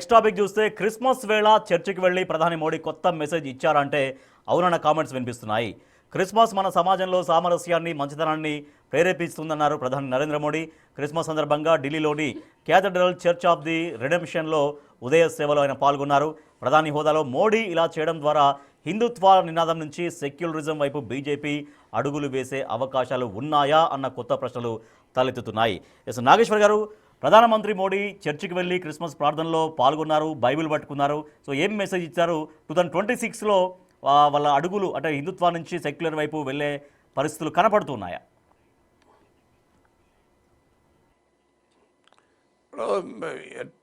Next topic చూస్తే Christmas వేళ చర్చికి వెళ్లి ప్రధాని మోడీ కొత్త మెసేజ్ ఇచ్చారంటే అవునన్న కామెంట్స్ వినిపిస్తున్నాయి. క్రిస్మస్ మన సమాజంలో సామరస్యాన్ని మంచితనాన్ని ప్రేరేపిస్తుందన్నారు ప్రధాని నరేంద్ర మోడీ. క్రిస్మస్ సందర్భంగా ఢిల్లీలోని క్యాథడ్రల్ చర్చ్ ఆఫ్ ది రెడెంప్షన్లో ఉదయ సేవలో ఆయన పాల్గొన్నారు. ప్రధాని హోదాలో మోడీ ఇలా చేయడం ద్వారా హిందుత్వ నినాదం నుంచి సెక్యులరిజం వైపు బీజేపీ అడుగులు వేసే అవకాశాలు ఉన్నాయా అన్న కొత్త ప్రశ్నలు తలెత్తుతున్నాయి. ఎస్ నాగేశ్వర్ గారు, ప్రధానమంత్రి మోడీ చర్చికి వెళ్ళి క్రిస్మస్ ప్రార్థనలో పాల్గొన్నారు, బైబిల్ పట్టుకున్నారు. సో ఏం మెసేజ్ ఇచ్చారు? 2026లో వాళ్ళ అడుగులు అంటే హిందుత్వ నుంచి సెక్యులర్ వైపు వెళ్ళే పరిస్థితులు కనపడుతున్నాయా?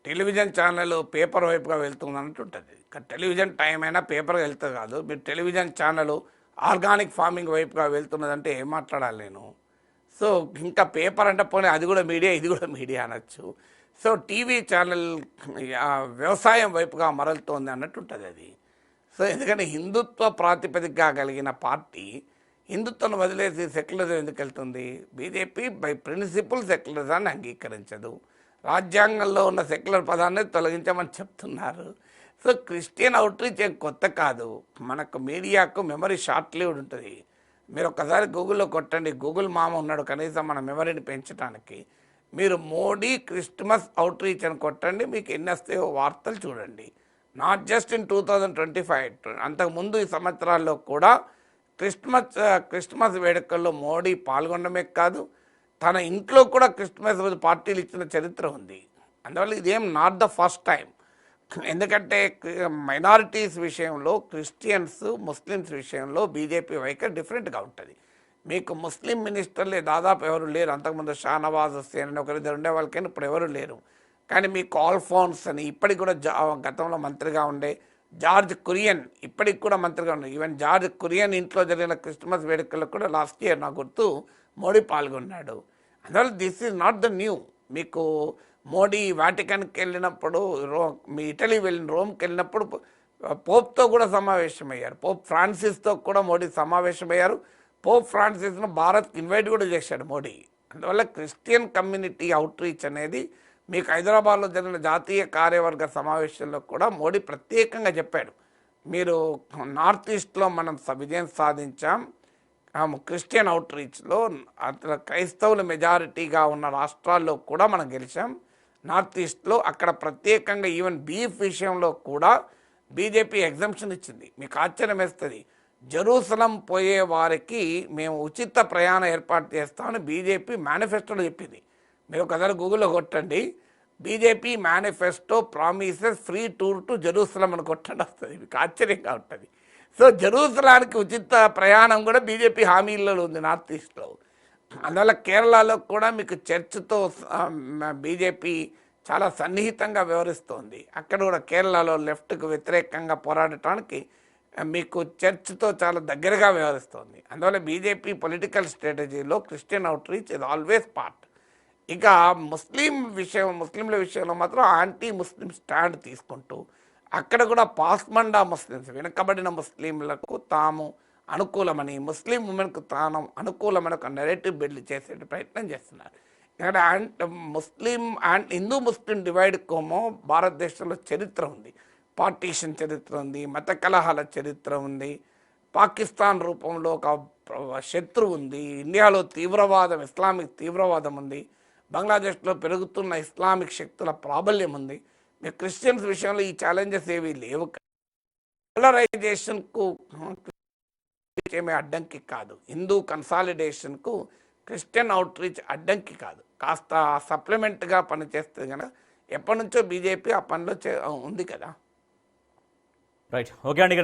టెలివిజన్ ఛానల్ పేపర్ వైపుగా వెళ్తుంది అంటుంటుంది. టెలివిజన్ టైం అయినా పేపర్గా వెళ్తుంది కాదు. మీరు టెలివిజన్ ఛానల్ ఆర్గానిక్ ఫార్మింగ్ వైపుగా వెళ్తున్నదంటే ఏం మాట్లాడాలి నేను? సో ఇంకా పేపర్ అంటే పోనీ అది కూడా మీడియా, ఇది కూడా మీడియా అనొచ్చు. సో టీవీ ఛానల్ వ్యవసాయం వైపుగా మరలుతోంది అన్నట్టు ఉంటుంది అది. సో ఎందుకంటే హిందుత్వ ప్రాతిపదికగా కలిగిన పార్టీ హిందుత్వాన్ని వదిలేసి సెక్యులరిజం ఎందుకు వెళ్తుంది? బీజేపీ బై ప్రిన్సిపల్ సెక్యులరిజాన్ని అంగీకరించదు. రాజ్యాంగంలో ఉన్న సెక్యులర్ పదాన్ని తొలగించమని చెప్తున్నారు. సో క్రిస్టియన్ అవుట్రీచ్ ఏం కొత్త కాదు. మనకు మీడియాకు మెమరీ షార్ట్ లివ్డ్ ఉంటుంది. మీరు ఒక్కసారి గూగుల్లో కొట్టండి, గూగుల్ మామ ఉన్నాడు కనీసం మన మెమరీని పెంచడానికి. మీరు మోడీ క్రిస్మస్ అవుట్రీచ్ అని కొట్టండి, మీకు ఎన్ని వస్తాయో వార్తలు చూడండి. నాట్ జస్ట్ ఇన్ 2025, అంతకుముందు ఈ సంవత్సరాల్లో కూడా క్రిస్మస్ వేడుకల్లో మోడీ పాల్గొనడమే కాదు, తన ఇంట్లో కూడా క్రిస్మస్ పార్టీలు ఇచ్చిన చరిత్ర ఉంది. అందువల్ల ఇదేం నాట్ ద ఫస్ట్ టైం. ఎందుకంటే మైనారిటీస్ విషయంలో క్రిస్టియన్స్, ముస్లిమ్స్ విషయంలో బీజేపీ వైఖరి డిఫరెంట్గా ఉంటుంది. మీకు ముస్లిం మినిస్టర్లే దాదాపు ఎవరు లేరు. అంతకుముందు షానవాజ్ హుస్సేన్ అని ఒకరిద్దరు ఉండే వాళ్ళకైనా ఇప్పుడు ఎవరు లేరు. కానీ మీకు ఆల్ఫోన్స్ అని ఇప్పటికి కూడా గతంలో మంత్రిగా ఉండే జార్జ్ కురియన్ ఇప్పటికి కూడా మంత్రిగా ఉండే. ఈవెన్ జార్జ్ కురియన్ ఇంట్లో జరిగిన క్రిస్మస్ వేడుకలకు కూడా లాస్ట్ ఇయర్ నాకు గుర్తు మోడీ పాల్గొన్నాడు. అందువల్ల this is not the new. మీకు మోడీ వాటికన్కి వెళ్ళినప్పుడు, మీ ఇటలీ వెళ్ళిన రోమ్కి వెళ్ళినప్పుడు పోప్తో కూడా సమావేశమయ్యారు. పోప్ ఫ్రాన్సిస్తో కూడా మోడీ సమావేశమయ్యారు. పోప్ ఫ్రాన్సిస్ను భారత్కి ఇన్వైట్ కూడా చేశాడు మోడీ. అందువల్ల క్రిస్టియన్ కమ్యూనిటీ అవుట్రీచ్ అనేది మీకు హైదరాబాద్లో జరిగిన జాతీయ కార్యవర్గ సమావేశంలో కూడా మోడీ ప్రత్యేకంగా చెప్పాడు. మీరు నార్త్ ఈస్ట్లో మనం విజయం సాధించాం, క్రిస్టియన్ అవుట్రీచ్లో క్రైస్తవుల మెజారిటీగా ఉన్న రాష్ట్రాల్లో కూడా మనం గెలిచాం. నార్త్ ఈస్ట్లో అక్కడ ప్రత్యేకంగా ఈవెన్ బీఫ్ విషయంలో కూడా బీజేపీ ఎగ్జంప్షన్ ఇచ్చింది. మీకు ఆశ్చర్యం వేస్తుంది. జెరూసలం పోయే వారికి మేము ఉచిత ప్రయాణం ఏర్పాటు చేస్తామని బీజేపీ మేనిఫెస్టోలో చెప్పింది. మీరు ఒకసారి గూగుల్లో కొట్టండి, BJP manifesto promises free tour to Jerusalem అని కొట్టండి, వస్తుంది. మీకు ఆశ్చర్యంగా ఉంటుంది. సో జెరూసలానికి ఉచిత ప్రయాణం కూడా బీజేపీ హామీలలో ఉంది నార్త్ ఈస్ట్లో. అందువల్ల కేరళలో కూడా మీకు చర్చ్తో బీజేపీ చాలా సన్నిహితంగా వ్యవహరిస్తోంది. అక్కడ కూడా కేరళలో లెఫ్ట్కు వ్యతిరేకంగా పోరాడటానికి మీకు చర్చ్తో చాలా దగ్గరగా వ్యవహరిస్తోంది. అందువల్ల బీజేపీ పొలిటికల్ స్ట్రాటజీలో Christian outreach is always part. ఇక ముస్లింల విషయంలో మాత్రం యాంటీ ముస్లిం స్టాండ్ తీసుకుంటూ అక్కడ కూడా పాస్మండా ముస్లిమ్స్, వెనుకబడిన ముస్లింలకు తాము అనుకూలమని, ముస్లిం ఉమెన్కు తాను అనుకూలమని ఒక నెరేటివ్ బిల్డ్ చేసే ప్రయత్నం చేస్తున్నారు. ఇక్కడ హిందూ ముస్లిం డివైడ్ కోమో భారతదేశంలో చరిత్ర ఉంది. పార్టీషన్ చరిత్ర ఉంది, మత కలహాల చరిత్ర ఉంది, పాకిస్తాన్ రూపంలో ఒక శత్రువు ఉంది, ఇండియాలో తీవ్రవాదం, ఇస్లామిక్ తీవ్రవాదం ఉంది, బంగ్లాదేశ్లో పెరుగుతున్న ఇస్లామిక్ శక్తుల ప్రాబల్యం ఉంది. మీ క్రిస్టియన్స్ విషయంలో ఈ ఛాలెంజెస్ ఏవి లేవు. పోలరైజేషన్కు ఏమీ అడ్డంకి కాదు. హిందూ కన్సాలిడేషన్కు క్రిస్టియన్ అవుట్రీచ్ అడ్డంకి కాదు, కాస్త సప్లిమెంట్గా పనిచేస్తుంది కనుక ఎప్పటి నుంచో బీజేపీ ఆ పనిలో ఉంది కదా. రైట్, ఓకే అండి.